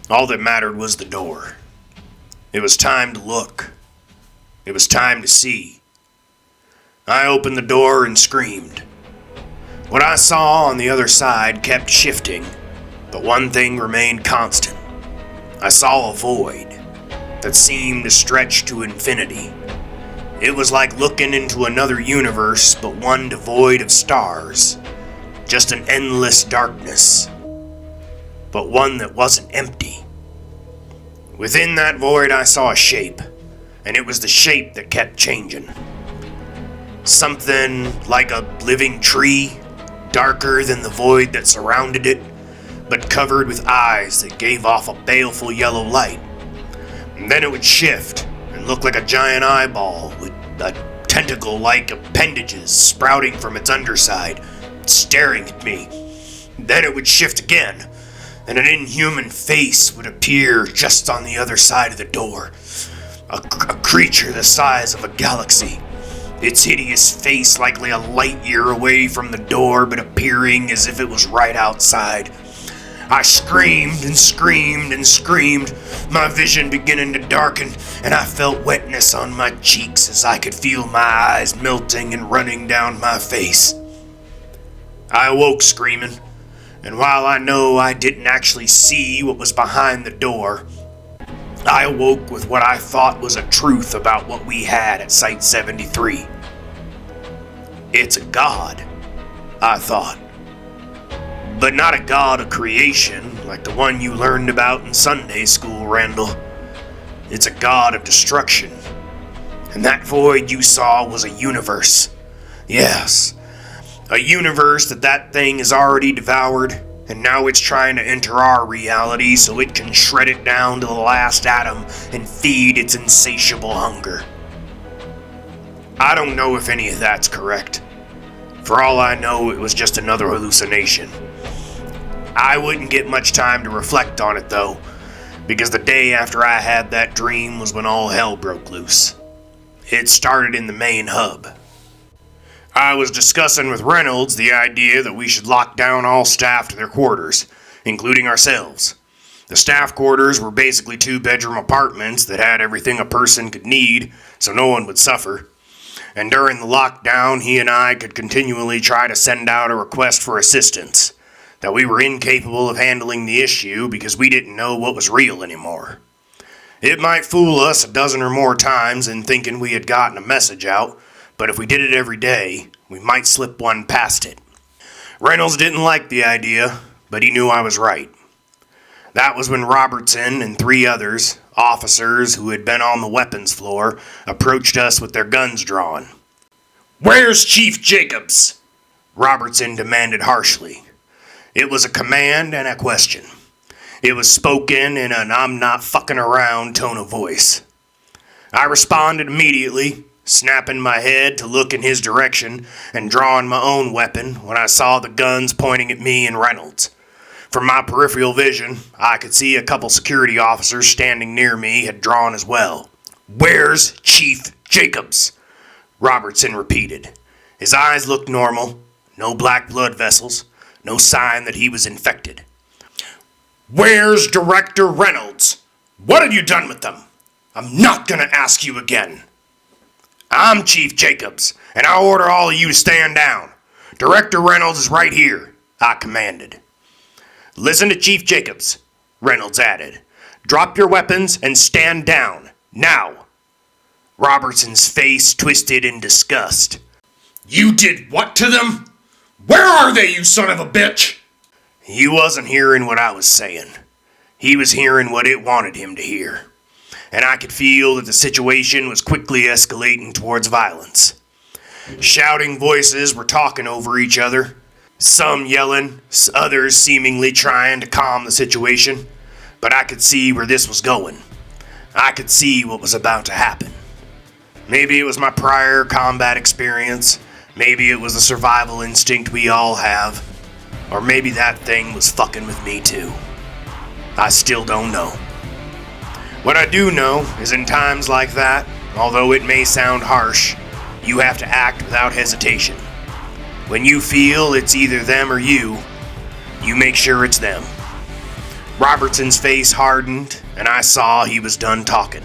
All that mattered was the door. It was time to look. It was time to see. I opened the door and screamed. What I saw on the other side kept shifting, but one thing remained constant. I saw a void that seemed to stretch to infinity. It was like looking into another universe, but one devoid of stars. Just an endless darkness. But one that wasn't empty. Within that void I saw a shape, and it was the shape that kept changing. Something like a living tree, darker than the void that surrounded it, but covered with eyes that gave off a baleful yellow light. And then it would shift and look like a giant eyeball with a tentacle-like appendages sprouting from its underside, staring at me. Then it would shift again, and an inhuman face would appear just on the other side of the door. A creature the size of a galaxy. Its hideous face likely a light year away from the door, but appearing as if it was right outside. I screamed and screamed and screamed, my vision beginning to darken, and I felt wetness on my cheeks as I could feel my eyes melting and running down my face. I awoke screaming, and while I know I didn't actually see what was behind the door, I awoke with what I thought was a truth about what we had at Site 73. It's a god, I thought. But not a god of creation, like the one you learned about in Sunday school, Randall. It's a god of destruction. And that void you saw was a universe. Yes, a universe that thing has already devoured, and now it's trying to enter our reality so it can shred it down to the last atom and feed its insatiable hunger. I don't know if any of that's correct. For all I know, it was just another hallucination. I wouldn't get much time to reflect on it, though, because the day after I had that dream was when all hell broke loose. It started in the main hub. I was discussing with Reynolds the idea that we should lock down all staff to their quarters, including ourselves. The staff quarters were basically 2-bedroom apartments that had everything a person could need, so no one would suffer. And during the lockdown, he and I could continually try to send out a request for assistance, that we were incapable of handling the issue because we didn't know what was real anymore. It might fool us a dozen or more times in thinking we had gotten a message out, but if we did it every day, we might slip one past it. Reynolds didn't like the idea, but he knew I was right. That was when Robertson and 3 others, officers who had been on the weapons floor, approached us with their guns drawn. "Where's Chief Jacobs?" Robertson demanded harshly. It was a command and a question. It was spoken in an "I'm not fucking around" tone of voice. I responded immediately, snapping my head to look in his direction and drawing my own weapon when I saw the guns pointing at me and Reynolds. From my peripheral vision, I could see a couple security officers standing near me had drawn as well. "Where's Chief Jacobs?" Robertson repeated. His eyes looked normal, no black blood vessels, no sign that he was infected. "Where's Director Reynolds? What have you done with them? I'm not gonna ask you again." "I'm Chief Jacobs, and I order all of you to stand down. Director Reynolds is right here," I commanded. "Listen to Chief Jacobs," Reynolds added. "Drop your weapons and stand down, now." Robertson's face twisted in disgust. "You did what to them? Where are they, you son of a bitch?" He wasn't hearing what I was saying. He was hearing what it wanted him to hear. And I could feel that the situation was quickly escalating towards violence. Shouting voices were talking over each other. Some yelling, others seemingly trying to calm the situation, but I could see where this was going. I could see what was about to happen. Maybe it was my prior combat experience, maybe it was the survival instinct we all have, or maybe that thing was fucking with me too. I still don't know. What I do know is in times like that, although it may sound harsh, you have to act without hesitation. When you feel it's either them or you make sure it's them. Robertson's face hardened, and I saw he was done talking.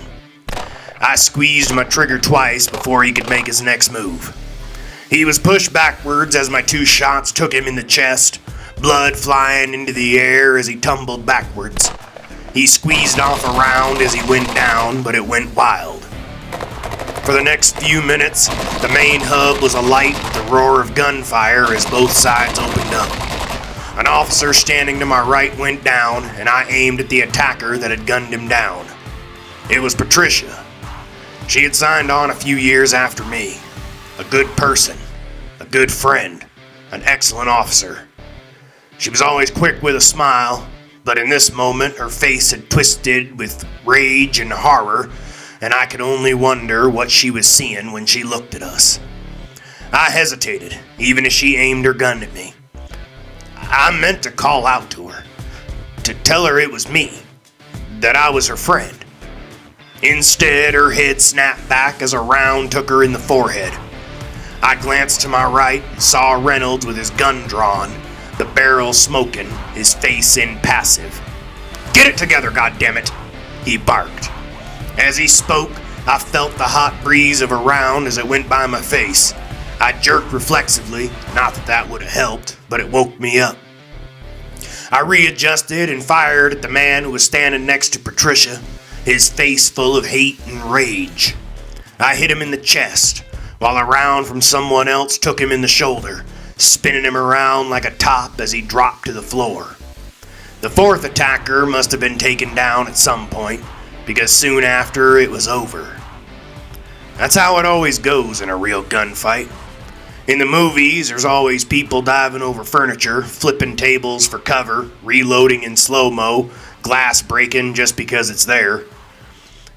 I squeezed my trigger twice before he could make his next move. He was pushed backwards as my 2 shots took him in the chest, blood flying into the air as he tumbled backwards. He squeezed off a round as he went down, but it went wild. For the next few minutes, the main hub was alight with the roar of gunfire as both sides opened up. An officer standing to my right went down, and I aimed at the attacker that had gunned him down. It was Patricia. She had signed on a few years after me. A good person, a good friend, an excellent officer. She was always quick with a smile, but in this moment her face had twisted with rage and horror, and I could only wonder what she was seeing when she looked at us. I hesitated, even as she aimed her gun at me. I meant to call out to her, to tell her it was me, that I was her friend. Instead, her head snapped back as a round took her in the forehead. I glanced to my right and saw Reynolds with his gun drawn, the barrel smoking, his face impassive. "Get it together, goddammit!" he barked. As he spoke, I felt the hot breeze of a round as it went by my face. I jerked reflexively, not that that would have helped, but it woke me up. I readjusted and fired at the man who was standing next to Patricia, his face full of hate and rage. I hit him in the chest, while a round from someone else took him in the shoulder, spinning him around like a top as he dropped to the floor. The 4th attacker must have been taken down at some point, because soon after it was over. That's how it always goes in a real gunfight. In the movies, there's always people diving over furniture, flipping tables for cover, reloading in slow-mo, glass breaking just because it's there.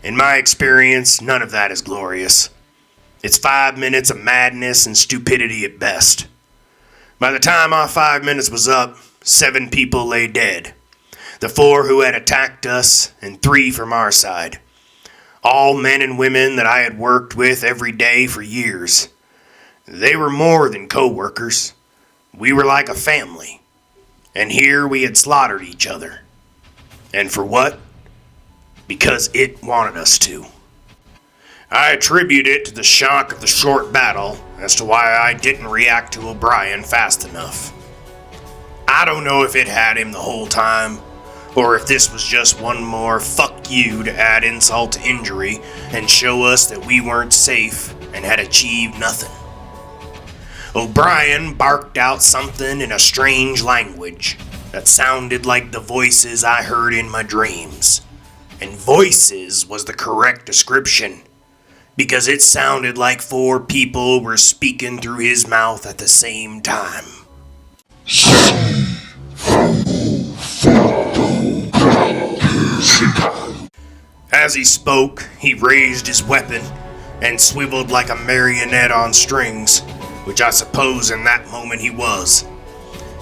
In my experience, none of that is glorious. It's 5 minutes of madness and stupidity at best. By the time our 5 minutes was up, 7 people lay dead. The 4 who had attacked us, and 3 from our side. All men and women that I had worked with every day for years. They were more than co-workers. We were like a family. And here we had slaughtered each other. And for what? Because it wanted us to. I attribute it to the shock of the short battle as to why I didn't react to O'Brien fast enough. I don't know if it had him the whole time, or if this was just one more fuck you to add insult to injury and show us that we weren't safe and had achieved nothing. O'Brien barked out something in a strange language. that sounded like the voices I heard in my dreams. And voices was the correct description, because it sounded like 4 people were speaking through his mouth at the same time. As he spoke, he raised his weapon and swiveled like a marionette on strings, which I suppose in that moment he was.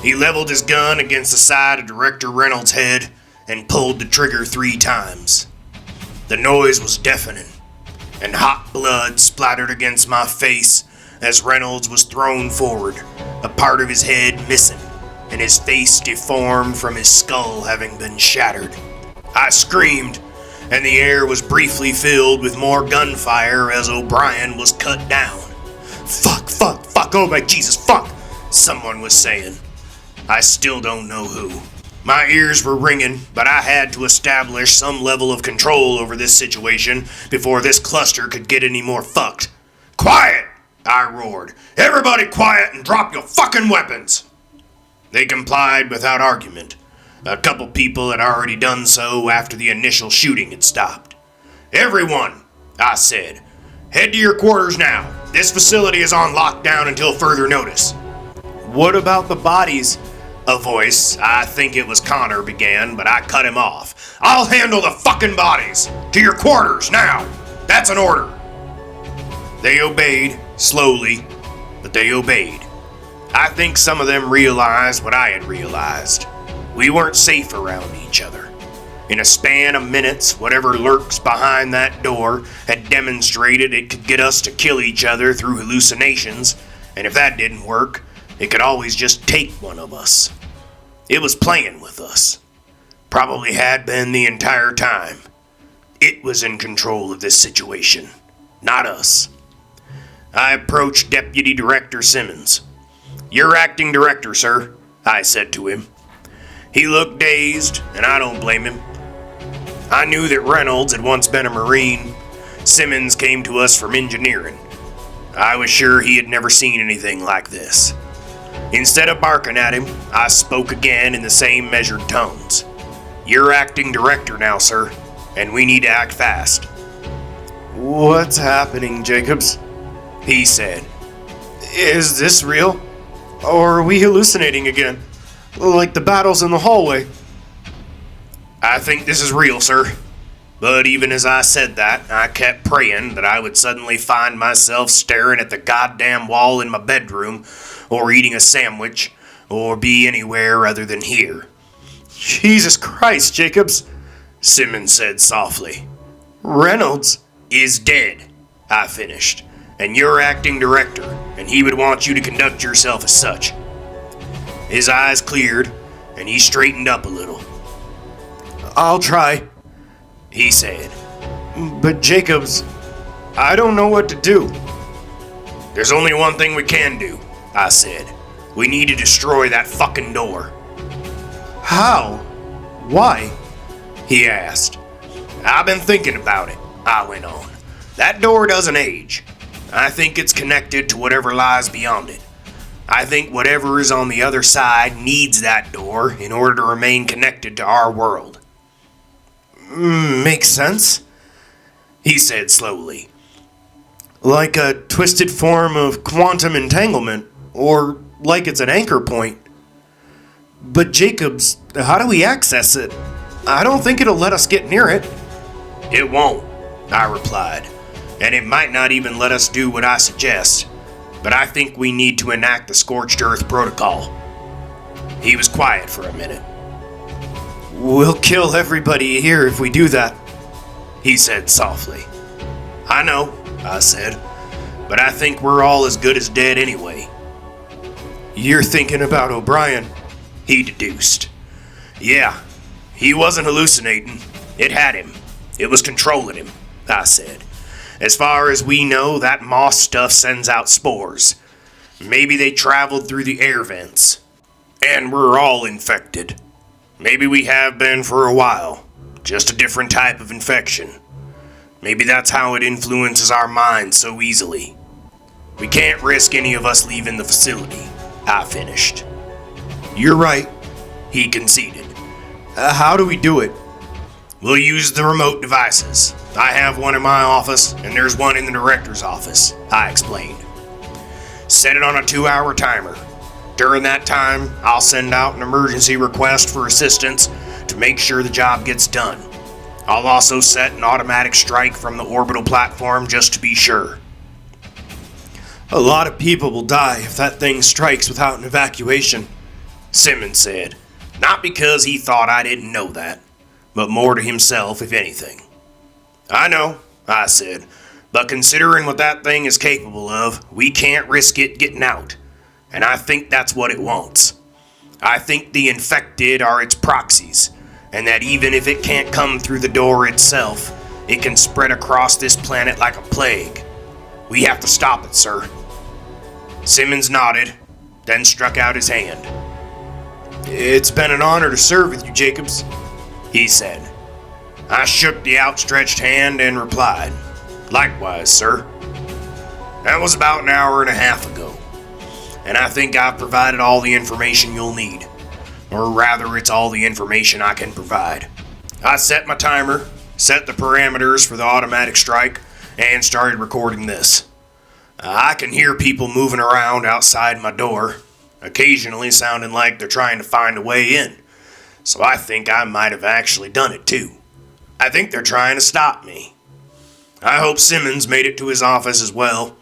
He leveled his gun against the side of Director Reynolds' head and pulled the trigger 3 times. The noise was deafening, and hot blood splattered against my face as Reynolds was thrown forward, a part of his head missing, and his face deformed from his skull having been shattered. I screamed, and the air was briefly filled with more gunfire as O'Brien was cut down. Fuck, oh my Jesus, fuck, someone was saying. I still don't know who. My ears were ringing, but I had to establish some level of control over this situation before this cluster could get any more fucked. Quiet! I roared. Everybody quiet and drop your fucking weapons! They complied without argument. A couple people had already done so after the initial shooting had stopped. Everyone, I said, head to your quarters now. This facility is on lockdown until further notice. What about the bodies? A voice, I think it was Connor, began, but I cut him off. I'll handle the fucking bodies! To your quarters, now! That's an order! They obeyed, slowly, but they obeyed. I think some of them realized what I had realized. We weren't safe around each other. In a span of minutes, whatever lurks behind that door had demonstrated it could get us to kill each other through hallucinations, and if that didn't work, it could always just take one of us. It was playing with us. Probably had been the entire time. It was in control of this situation, not us. I approached Deputy Director Simmons. You're acting director, sir, I said to him. He looked dazed, and I don't blame him. I knew that Reynolds had once been a Marine. Simmons came to us from engineering. I was sure he had never seen anything like this. Instead of barking at him, I spoke again in the same measured tones. You're acting director now, sir, and we need to act fast. What's happening, Jacobs? He said. Is this real? Or are we hallucinating again? Like the battles in the hallway? I think this is real, sir. But even as I said that, I kept praying that I would suddenly find myself staring at the goddamn wall in my bedroom, or eating a sandwich, or be anywhere other than here. Jesus Christ, Jacobs, Simmons said softly. Reynolds is dead, I finished, and you're acting director, and he would want you to conduct yourself as such. His eyes cleared, and he straightened up a little. I'll try, he said. But Jacobs, I don't know what to do. There's only one thing we can do, I said. We need to destroy that fucking door. How? Why? He asked. I've been thinking about it, I went on. That door doesn't age. I think it's connected to whatever lies beyond it. I think whatever is on the other side needs that door in order to remain connected to our world. Makes sense, he said slowly. Like a twisted form of quantum entanglement, or like it's an anchor point. But Jacobs, how do we access it? I don't think it'll let us get near it. It won't, I replied, and it might not even let us do what I suggest. But I think we need to enact the Scorched Earth Protocol. He was quiet for a minute. We'll kill everybody here if we do that, he said softly. I know, I said, but I think we're all as good as dead anyway. You're thinking about O'Brien, he deduced. Yeah, he wasn't hallucinating. It had him. It was controlling him, I said. As far as we know, that moss stuff sends out spores. Maybe they traveled through the air vents. And we're all infected. Maybe we have been for a while. Just a different type of infection. Maybe that's how it influences our minds so easily. We can't risk any of us leaving the facility, I finished. You're right, he conceded. How do we do it? We'll use the remote devices. I have one in my office, and there's one in the director's office, I explained. Set it on a 2-hour timer. During that time, I'll send out an emergency request for assistance to make sure the job gets done. I'll also set an automatic strike from the orbital platform just to be sure. A lot of people will die if that thing strikes without an evacuation, Simmons said, not because he thought I didn't know that, but more to himself if anything. I know, I said, but considering what that thing is capable of, we can't risk it getting out, and I think that's what it wants. I think the infected are its proxies, and that even if it can't come through the door itself, it can spread across this planet like a plague. We have to stop it, sir. Simmons nodded, then struck out his hand. It's been an honor to serve with you, Jacobs, he said. I shook the outstretched hand and replied, Likewise, sir. That was about an hour and a half ago, and I think I've provided all the information you'll need. Or rather, it's all the information I can provide. I set my timer, set the parameters for the automatic strike, and started recording this. I can hear people moving around outside my door, occasionally sounding like they're trying to find a way in, so I think I might have actually done it too. I think they're trying to stop me. I hope Simmons made it to his office as well.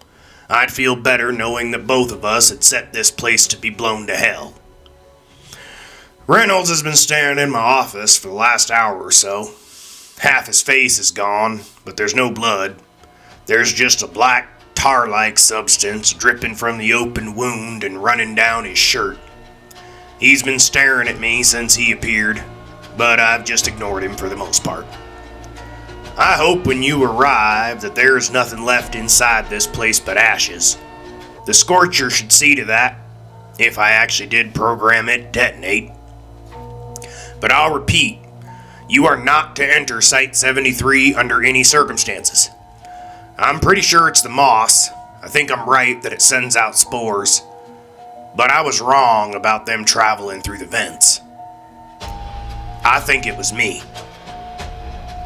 I'd feel better knowing that both of us had set this place to be blown to hell. Reynolds has been staring in my office for the last hour or so. Half his face is gone, but there's no blood. There's just a black, tar-like substance dripping from the open wound and running down his shirt. He's been staring at me since he appeared, but I've just ignored him for the most part. I hope when you arrive that there's nothing left inside this place but ashes. The Scorcher should see to that, if I actually did program it to detonate. But I'll repeat, you are not to enter Site-73 under any circumstances. I'm pretty sure it's the moss. I think I'm right that it sends out spores. But I was wrong about them traveling through the vents. I think it was me.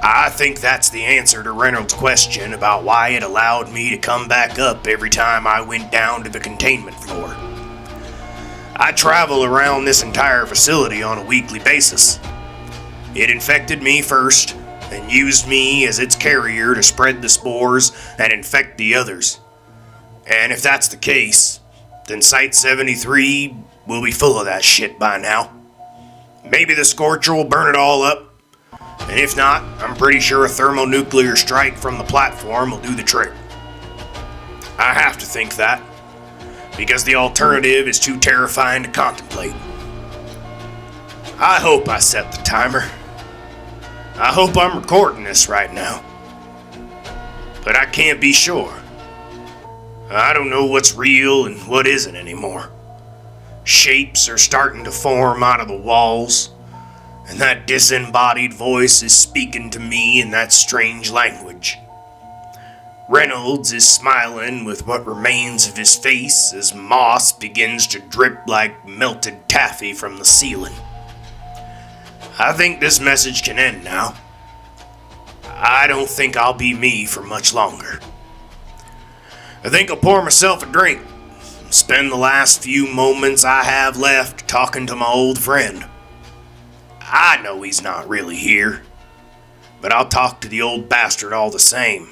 I think that's the answer to Reynolds' question about why it allowed me to come back up every time I went down to the containment floor. I travel around this entire facility on a weekly basis. It infected me first, and used me as its carrier to spread the spores and infect the others. And if that's the case, then Site-73 will be full of that shit by now. Maybe the Scorcher will burn it all up, and if not, I'm pretty sure a thermonuclear strike from the platform will do the trick. I have to think that, because the alternative is too terrifying to contemplate. I hope I set the timer. I hope I'm recording this right now. But I can't be sure. I don't know what's real and what isn't anymore. Shapes are starting to form out of the walls, and that disembodied voice is speaking to me in that strange language. Reynolds is smiling with what remains of his face as moss begins to drip like melted taffy from the ceiling. I think this message can end now. I don't think I'll be me for much longer. I think I'll pour myself a drink and spend the last few moments I have left talking to my old friend. I know he's not really here, but I'll talk to the old bastard all the same.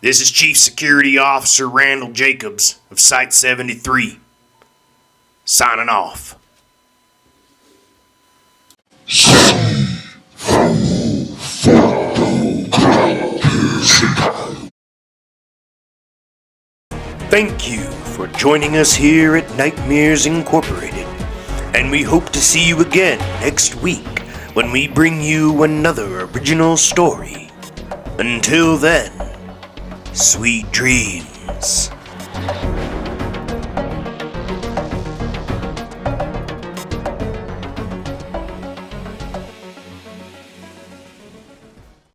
This is Chief Security Officer Randall Jacobs of Site-73, signing off. Thank you for joining us here at Nightmares Incorporated, and we hope to see you again next week when we bring you another original story. Until then, sweet dreams.